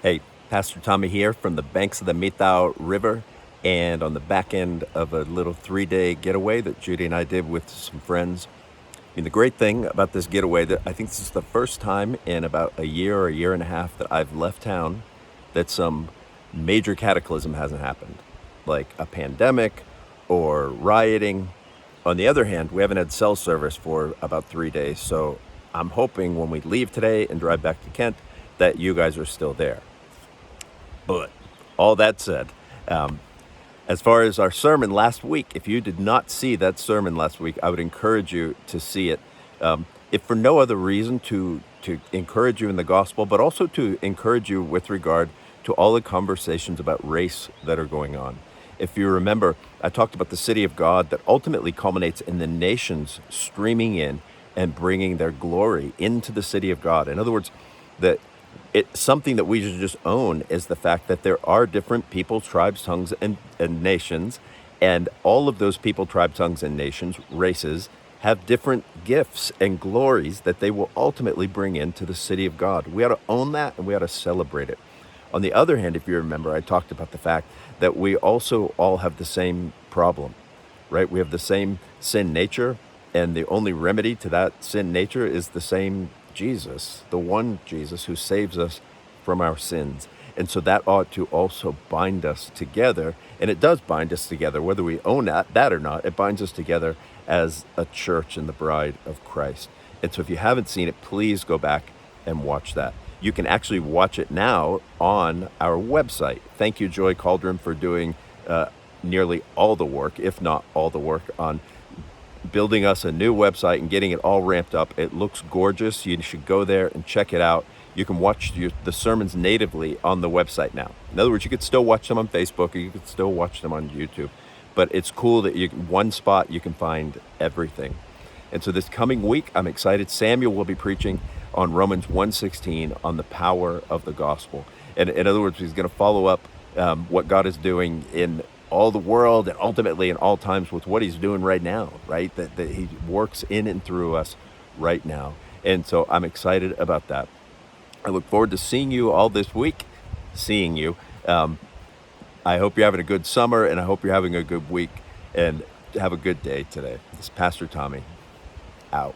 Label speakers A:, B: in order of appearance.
A: Hey, Pastor Tommy here from the banks of the Methow River and on the back end of a little 3-day getaway that Judy and I did with some friends. I mean, the great thing about this getaway that I think this is the first time in about a year or a year and a half that I've left town that some major cataclysm hasn't happened, like a pandemic or rioting. On the other hand, we haven't had cell service for about 3 days, so I'm hoping when we leave today and drive back to Kent that you guys are still there. But all that said, um, as far as our sermon last week, if you did not see that sermon last week, I would encourage you to see it. If for no other reason to encourage you in the gospel, but also to encourage you with regard to all the conversations about race that are going on. If you remember, I talked about the city of God that ultimately culminates in the nations streaming in and bringing their glory into the city of God. In other words, that it's something that we should just own is the fact that there are different people, tribes, tongues, and nations, and all of those people, tribes, tongues, and nations, races, have different gifts and glories that they will ultimately bring into the city of God. We ought to own that and we ought to celebrate it. On the other hand, if you remember, I talked about the fact that we also all have the same problem, right? We have the same sin nature, and the only remedy to that sin nature is the same Jesus, the one Jesus who saves us from our sins. And so that ought to also bind us together. And it does bind us together, whether we own that or not. It binds us together as a church and the bride of Christ. And so if you haven't seen it, please go back and watch that. You can actually watch it now on our website. Thank you, Joy Cauldron, for doing nearly all the work, if not all the work, on building us a new website and getting it all ramped up. It looks gorgeous. You should go there and check it out. You can watch the sermons natively on the website now. In other words, you could still watch them on Facebook or you could still watch them on YouTube. But it's cool that one spot you can find everything. And so this coming week, I'm excited. Samuel will be preaching on Romans 1:16 on the power of the gospel. And in other words, he's going to follow up what God is doing in all the world and ultimately in all times with what he's doing right now, right? That he works in and through us right now. And so I'm excited about that. I look forward to seeing you all this week, seeing you. I hope you're having a good summer and I hope you're having a good week and have a good day today. This is Pastor Tommy, out.